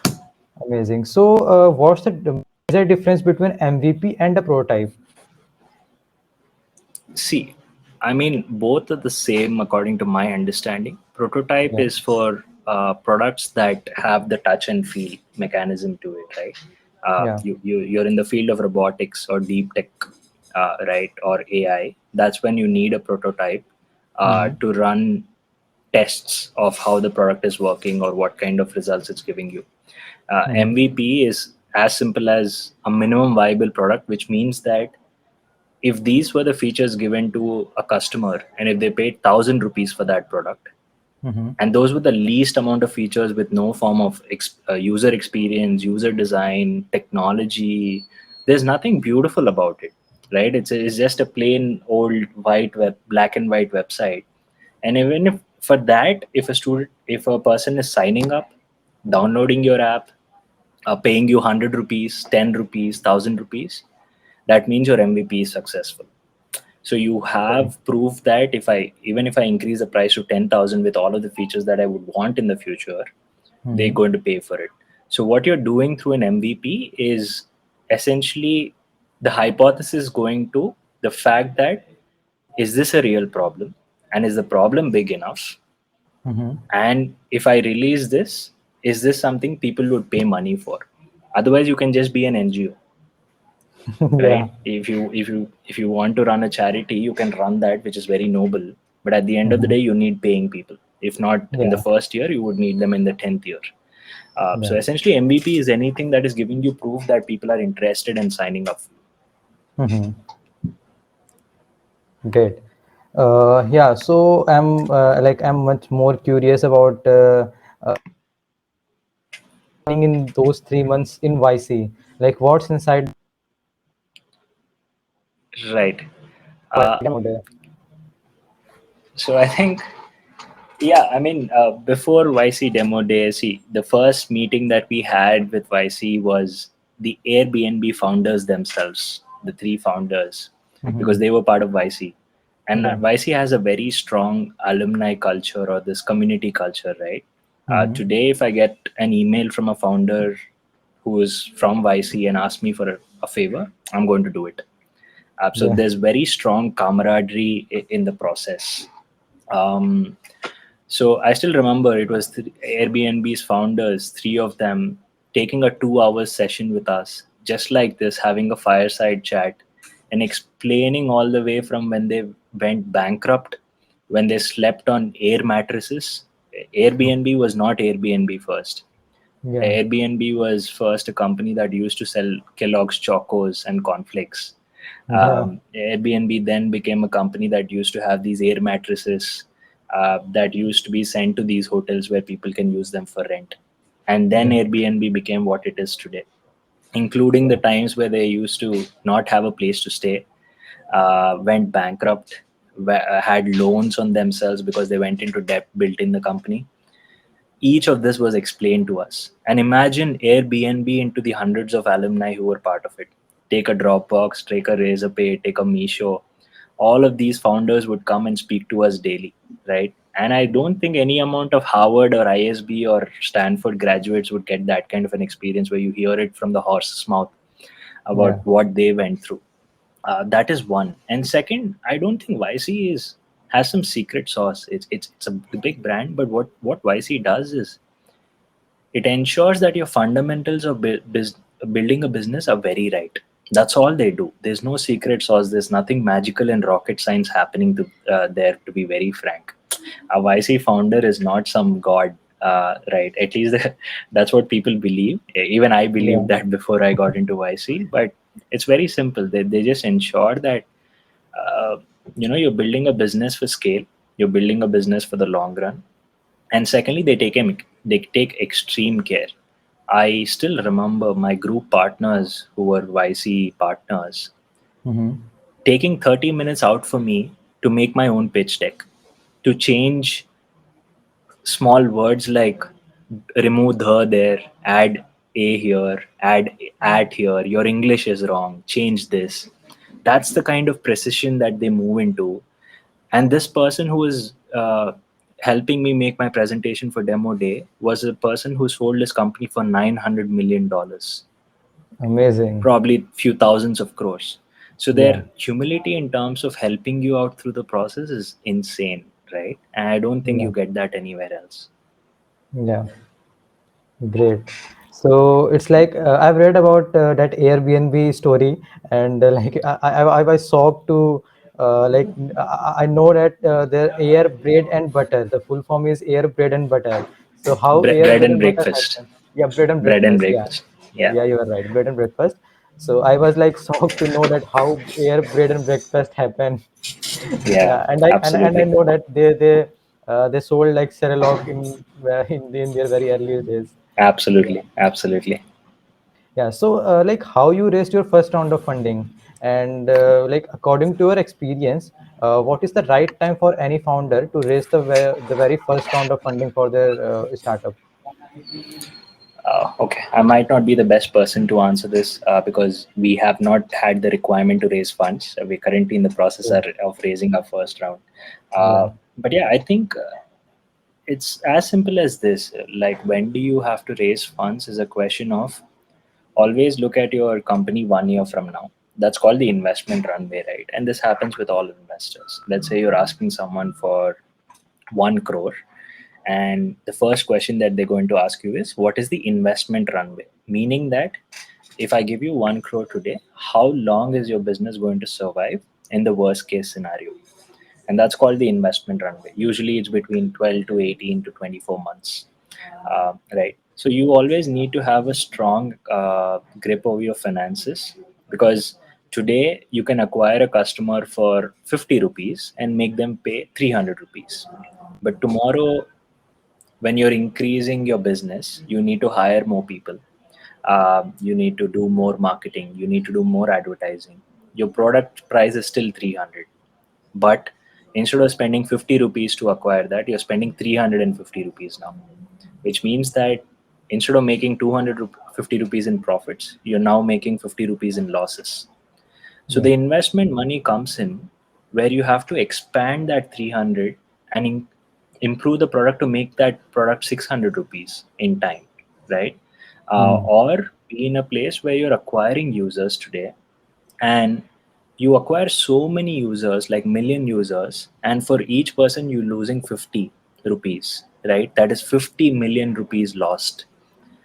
amazing. So, what's the major difference between MVP and a prototype? See, I mean, both are the same according to my understanding. Prototype Yeah, is for products that have the touch and feel mechanism to it, right? yeah, You're in the field of robotics or deep tech, right, or AI. That's when you need a prototype mm-hmm. to run tests of how the product is working or what kind of results it's giving you. Mm-hmm. MVP is as simple as a minimum viable product, which means that if these were the features given to a customer and if they paid 1,000 rupees for that product, Mm-hmm. and those were the least amount of features with no form of user experience, user design, technology, there's nothing beautiful about it, right? It's just a plain old black and white website. And even if for that, if a person is signing up, downloading your app, paying you 100 rupees, 10 rupees, 1,000 rupees, that means your MVP is successful. So you Okay. have proof that if I increase the price to 10,000 with all of the features that I would want in the future, they're Mm-hmm. going to pay for it. So what you're doing through an MVP is essentially the hypothesis going to the fact that is this a real problem and is the problem big enough? Mm-hmm. And if I release this, is this something people would pay money for? Otherwise, you can just be an NGO, Yeah. right? If you want to run a charity, you can run that, which is very noble. But at the end of the Mm-hmm. day, you need paying people. If not in the Yeah. first year, you would need them in the 10th year. So Yeah. essentially, MVP is anything that is giving you proof that people are interested in signing up. Mm-hmm. Great. Yeah, so I'm much more curious about in those 3 months in YC. Like what's inside Right. the Uh, model? so I think, yeah, I mean, before YC demo day, see, the first meeting that we had with YC was the Airbnb founders themselves, the three founders, because Mm-hmm. they were part of YC. And Yeah. YC has a very strong alumni culture or this community culture, right? Mhm. Today, if I get an email from a founder who is from YC and asks me for a favor, I'm going to do it. So Yeah. there's very strong camaraderie in the process. Um, so I still remember it was Airbnb's founders, three of them, taking a 2 hour session with us, just like this, having a fireside chat and explaining all the way from when they went bankrupt, when they slept on air mattresses. Airbnb was not Airbnb first. Yeah. Airbnb was first a company that used to sell Kellogg's Chocos and cornflakes. Yeah. Airbnb then became a company that used to have these air mattresses that used to be sent to these hotels where people can use them for rent. And then Yeah. Airbnb became what it is today, including the times where they used to not have a place to stay, went bankrupt, had loans on themselves because they went into debt built in the company. Each of this was explained to us. And imagine Airbnb into the hundreds of alumni who were part of it. Take a Dropbox, take a Razorpay, take a Meesho. All of these founders would come and speak to us daily, right? And I don't think any amount of Harvard or ISB or Stanford graduates would get that kind of an experience where you hear it from the horse's mouth Yeah. about what they went through. That is one. And second, I don't think YC is has some secret sauce. It's a big brand, but what YC does is it ensures that your fundamentals of building a business are very right. That's all they do. There's no secret sauce. There's nothing magical and rocket science happening to there. To be very frank, a YC founder is not some god, right? At least that's what people believe. Even I Yeah. believed that before I got into YC. But it's very simple. They just ensure that uh, you're building a business for scale. You're building a business for the long run, and secondly they take extreme care. I still remember my group partners who were YC partners Mhm. taking 30 minutes out for me to make my own pitch deck, to change small words like remove the there, add a here, add at here, your English is wrong, change this. That's the kind of precision that they move into. And this person who was helping me make my presentation for demo day was a person who sold his company for $900 million, Amazing. probably few thousands of crores. So Yeah. their humility in terms of helping you out through the process is insane, right? And I don't think Yeah. you get that anywhere else. Yeah. Great. So it's like I've read about that Airbnb story, and like I was shocked to I know that their air bread and butter. The full form is air bread and butter. So how air Bread bread and and butter breakfast. happen? Yeah, bread and Bread and breakfast. Yeah, breakfast. Yeah. yeah, you are right. Bread and breakfast. So I was like shocked to know that how air bread and breakfast happen. Yeah, Yeah, and I absolutely. know that they sold like Cerelac in their very early days. Yeah. Absolutely. Absolutely. Yeah. So, like, how you raised your first round of funding, and like, according to your experience, what is the right time for any founder to raise the very first round of funding for their startup? Okay, I might not be the best person to answer this because we have not had the requirement to raise funds. We're currently in the process Yeah. of raising our first round. Yeah. But yeah, I think it's as simple as this. Like, when do you have to raise funds is a question of always look at your company 1 year from now. That's called the investment runway, right? And this happens with all investors. Let's say you're asking someone for 1 crore, and the first question that they're going to ask you is what is the investment runway, meaning that if I give you 1 crore today, how long is your business going to survive in the worst case scenario? And that's called the investment runway. Usually it's between 12 to 18 to 24 months, right? So you always need to have a strong grip over your finances, because today you can acquire a customer for 50 rupees and make them pay 300 rupees. But tomorrow, when you're increasing your business, you need to hire more people. You need to do more marketing. You need to do more advertising. Your product price is still 300, but instead of spending 50 rupees to acquire that, you're spending 350 rupees now, which means that instead of making 250 rupees in profits, you're now making 50 rupees in losses. So Yeah. the investment money comes in where you have to expand that 300 and improve the product to make that product 600 rupees in time, right? Mhm. Or be in a place where you're acquiring users today, and you acquire so many users, like million users, and for each person you're losing 50 rupees, right? That is 50 million rupees lost.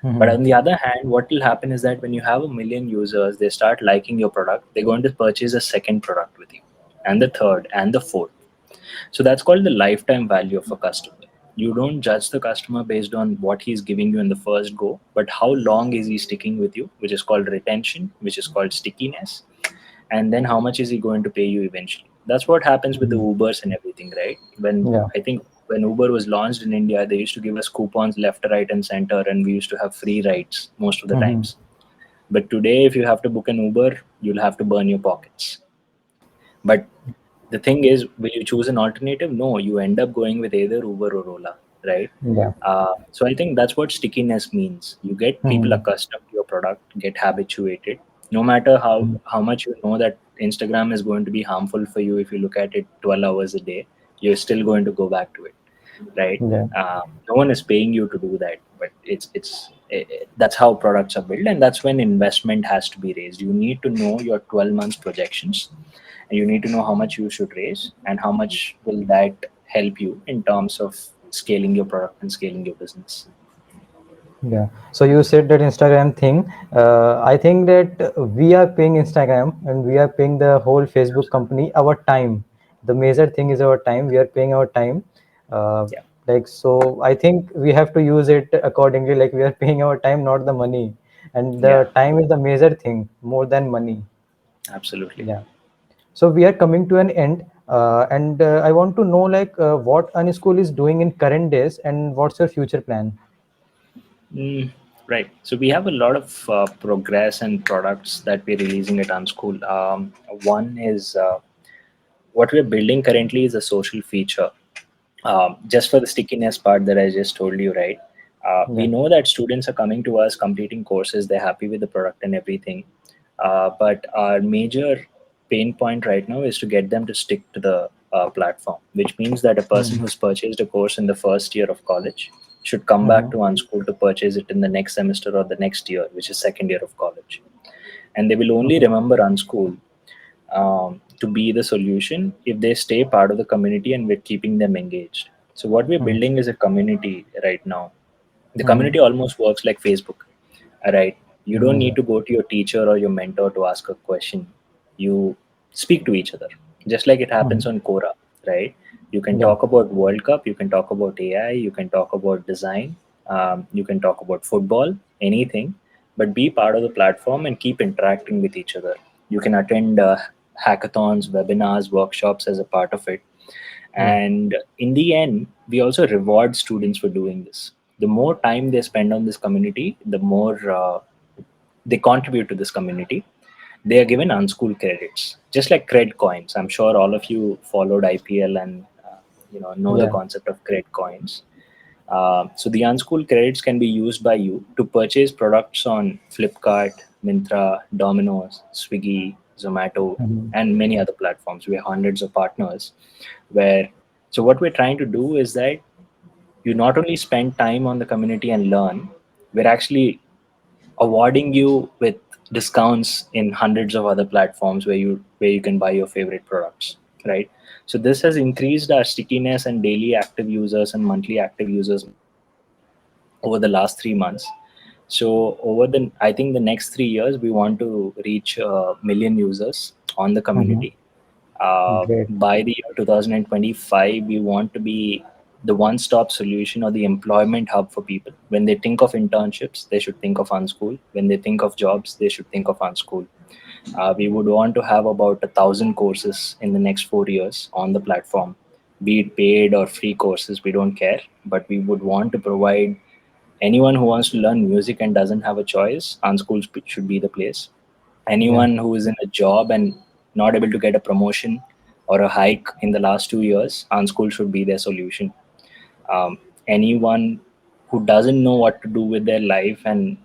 But Mhm. on the other hand, what will happen is that when you have a million users, they start liking your product, they're going to purchase a second product with you, and the third, and the fourth. So that's called the lifetime value of a customer. You don't judge the customer based on what he's giving you in the first go, but how long is he sticking with you, which is called retention, which is called stickiness, and then how much is he going to pay you eventually. That's what happens with the Mhm. Ubers and everything, right? When Yeah. I think when Uber was launched in India, they used to give us coupons left, right, and center, and we used to have free rides most of the Mhm. times. But today, if you have to book an Uber, you'll have to burn your pockets. But the thing is, will you choose an alternative? No, you end up going with either Uber or Ola, right? Yeah. So I think that's what stickiness means. You get people Mhm. accustomed to your product, get habituated. No matter how Mhm. how much you know that Instagram is going to be harmful for you if you look at it 12 hours a day, you're still going to go back to it, right? Yeah. No one is paying you to do that, but that's how products are built, and that's when investment has to be raised. You need to know your 12 months projections, and you need to know how much you should raise and how much will that help you in terms of scaling your product and scaling your business. Yeah. So you said that Instagram thing. I think that we are paying Instagram and we are paying the whole Facebook company our time. The major thing is our time. We are paying our time. Uh, Yeah, like so, I think we have to use it accordingly. Like we are paying our time, not the money. And yeah, the time is the major thing more than money. absolutely. Yeah. So we are coming to an end, and I want to know what Unschool is doing in current days and what's your future plan. Mm, right. So we have a lot of progress and products that we're releasing at Unschool. One is what we're building currently is a social feature. Just for the stickiness part that I just told you, right? We Yeah. know that students are coming to us completing courses, they're happy with the product and everything. But our major pain point right now is to get them to stick to the platform, which means that a person Mhm. who's purchased a course in the first year of college should come back Mhm. to Unschool to purchase it in the next semester or the next year, which is second year of college. And they will only Okay. remember Unschool to be the solution if they stay part of the community and we're keeping them engaged. So what we're Mhm. building is a community right now. The Mhm. community almost works like Facebook, right? You don't Mhm. need Yeah. to go to your teacher or your mentor to ask a question. You speak to each other, just like it happens Mhm. on Quora, right? You can Yeah. talk about World Cup, you can talk about AI, you can talk about design, you can talk about football, anything, but be part of the platform and keep interacting with each other. You can attend hackathons, webinars, workshops as a part of it. Yeah. And in the end, we also reward students for doing this. The more time they spend on this community, the more they contribute to this community. They are given unschool credits, just like cred coins. I'm sure all of you followed IPL and know the Yeah. concept of cred coins. So the unschool credits can be used by you to purchase products on Flipkart, Mintra, Domino's, Swiggy, Zomato, Mhm. and many other platforms. We have hundreds of partners. Where so what we're trying to do is that you not only spend time on the community and learn, we're actually awarding you with discounts in hundreds of other platforms where you can buy your favorite products, right? So this has increased our stickiness and daily active users and monthly active users over the last 3 months. So I think the next 3 years we want to reach a million users on the Mhm. community. Great. By the year 2025, we want to be the one-stop solution or the employment hub for people. When they think of internships, they should think of Unschool. When they think of jobs, they should think of Unschool. We would want to have about 1,000 courses in the next 4 years on the platform, be it paid or free courses, we don't care. But we would want to provide anyone who wants to learn music and doesn't have a choice, Unschool should be the place. Yeah. Anyone who is in a job and not able to get a promotion or a hike in the last 2 years, Unschool should be their solution. Anyone who doesn't know what to do with their life and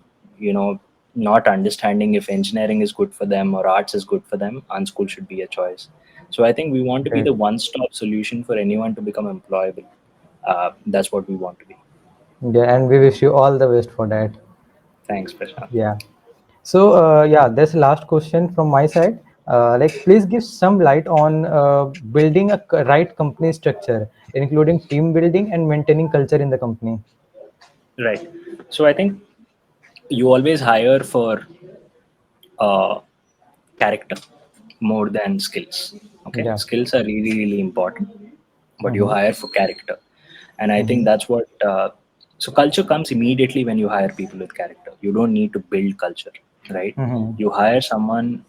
not understanding if engineering is good for them or arts is good for them, Unschool should be a choice. So I think we want to be Great. the one-stop solution for anyone to become employable. That's what we want to be. Yeah, and we wish you all the best for that. Thanks, Prashant. Yeah. So, yeah, that's the last question from my side. Like, please give some light on building a right company structure, including team building and maintaining culture in the company. Right. So I think you always hire for uh, character more than skills. Okay, Yeah. skills are really really important, but you Mm-hmm. hire for character, and I think Mm-hmm. that's what. So culture comes immediately when you hire people with character. You don't need to build culture, right? Mm-hmm. You hire someone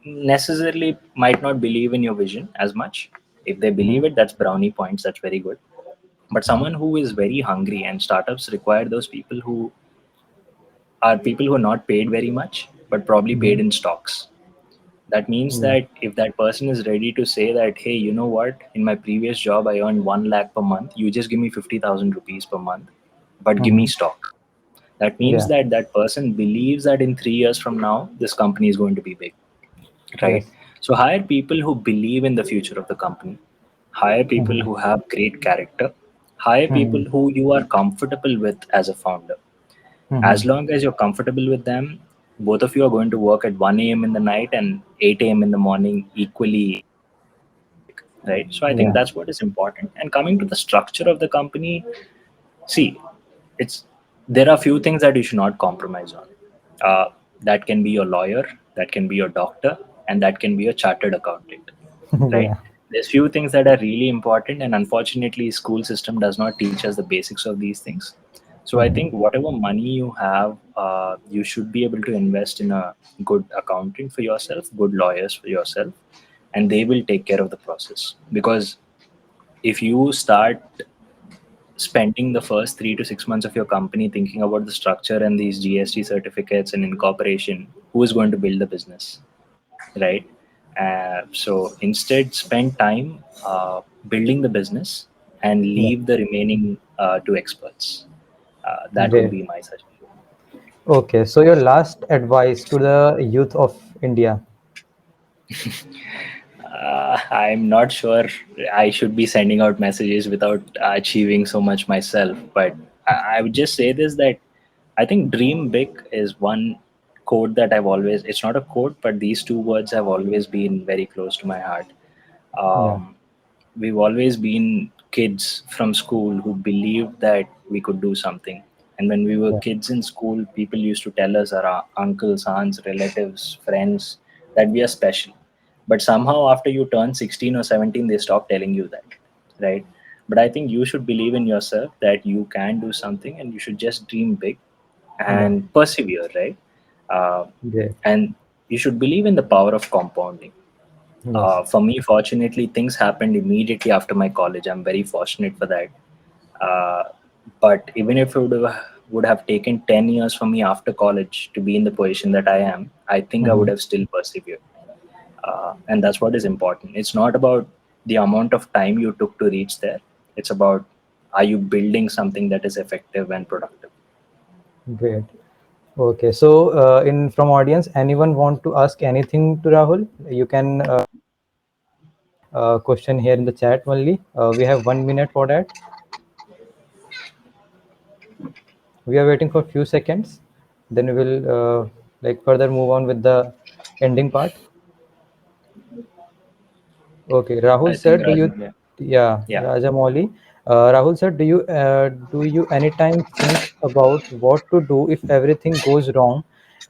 necessarily might not believe in your vision as much. If they Mm-hmm. believe it, that's brownie points. That's very good. But someone who is very hungry, and startups require those people who are people who are not paid very much, but probably Mm-hmm. paid in stocks. That means Yeah. that if that person is ready to say that, hey, you know what, in my previous job I earned 1 lakh per month, you just give me 50,000 rupees per month, but give me Mm-hmm. stock. That means Yeah. that that person believes that in 3 years from now, this company is going to be big, right? Yes. So hire people who believe in the future of the company, hire people Mm-hmm. who have great character, hire Mm-hmm. people who you are comfortable with as a founder. Mm-hmm. As long as you're comfortable with them, both of you are going to work at 1 a.m. in the night and 8 a.m. in the morning equally, right? So I think Yeah. that's what is important. And coming to the structure of the company, see, it's there are few things that you should not compromise on. That can be your lawyer, that can be your doctor, and that can be a chartered accountant, right? Yeah. There's few things that are really important, and unfortunately school system does not teach us the basics of these things. So I Mm-hmm. think whatever money you have, you should be able to invest in a good accountant for yourself, good lawyers for yourself, and they will take care of the process. Because if you start spending the first 3 to 6 months of your company thinking about the structure and these GST certificates and incorporation, who is going to build the business, right? So instead, spend time building the business and Yeah. leave the remaining to experts. That would Great. be my suggestion. Okay. So, your last advice to the youth of India. I'm not sure I should be sending out messages without achieving so much myself, but I would just say this, that I think dream big is one quote that I've always, it's not a quote, but these two words have always been very close to my heart. Yeah. Um, we've always been kids from school who believed that we could do something. And when we were Yeah. kids in school, people used to tell us, our uncles, aunts, relatives, friends, that we are special. But somehow, after you turn 16 or 17, they stop telling you that, right? But I think you should believe in yourself that you can do something, and you should just dream big Yeah. and persevere, right? Uh, Great. and you should believe in the power of compounding. Yes. For me, fortunately, things happened immediately after my college. I'm very fortunate for that. Uh, but even if it would have taken 10 years for me after college to be in the position that I am, I think I would Mm-hmm. have still persevered. And that's what is important. It's not about the amount of time you took to reach there, it's about, are you building something that is effective and productive? Great. Okay, so in from audience, anyone want to ask anything to Rahul? You can question here in the chat only. We have 1 minute for that. We are waiting for few seconds. Then we will like further move on with the ending part. Okay, Rahul I think said, do Rajan, you? yeah. Yeah, Yeah. Rajamouli. Rahul said, do you anytime think about what to do if everything goes wrong,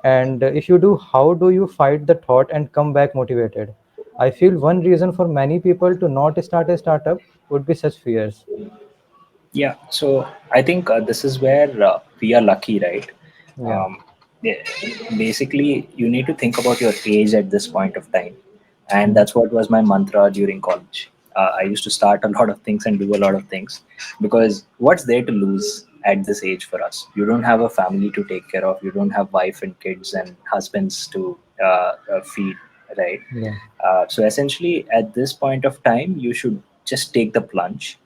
and if you do, how do you fight the thought and come back motivated? I feel one reason for many people to not start a startup would be such fears. Yeah, so I think this is where we are lucky, right? Yeah. Um, yeah, basically, you need to think about your age at this point of time, and Mhm. that's what was my mantra during college. I used to start a lot of things and do a lot of things, because what's there to lose at this age for us? You don't have a family to take care of. You don't have wife and kids and husbands to feed, right? Yeah. So essentially, at this point of time, you should just take the plunge,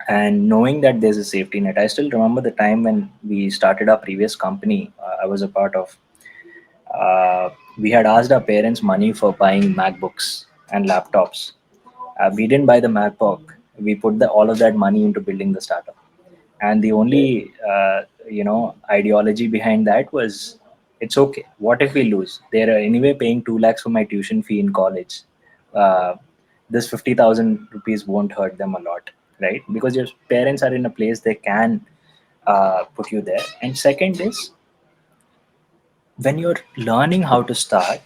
and knowing that there's a safety net. I still remember the time when we started our previous company I was a part of. We had asked our parents money for buying MacBooks and laptops. We didn't buy the MacBook. We put all of that money into building the startup. And the only ideology behind that was, it's okay. What if we lose? They're anyway paying 2 lakhs for my tuition fee in college. Uh, this 50,000 rupees won't hurt them a lot, right? Because your parents are in a place they can put you there. And second is, when you're learning how to start,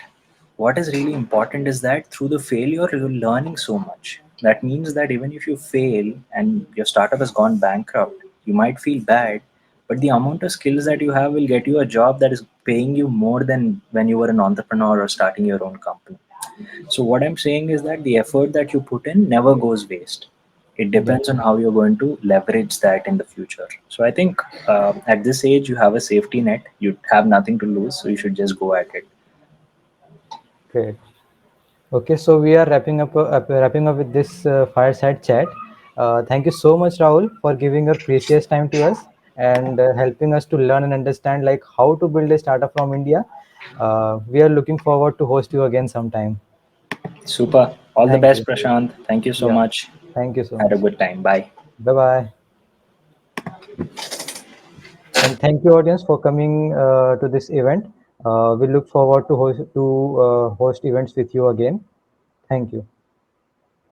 what is really important is that through the failure, you're learning so much. That means that even if you fail and your startup has gone bankrupt, you might feel bad, but the amount of skills that you have will get you a job that is paying you more than when you were an entrepreneur or starting your own company. So, what I'm saying is that the effort that you put in never goes waste. It Yeah. depends on how you're going to leverage that in the future. So I think at this age you have a safety net. You have nothing to lose, so you should just go at it. Great. Okay, so we are wrapping up with this fireside chat. Thank you so much, Rahul, for giving your precious time to us and helping us to learn and understand like how to build a startup from India. We are looking forward to host you again sometime. Super. All the Thank best, you. Prashant. Thank you so Yeah, much. thank you so Had a much. good time. Bye. Bye bye. And thank you, audience, for coming to this event. We look forward to host events with you again. Thank you.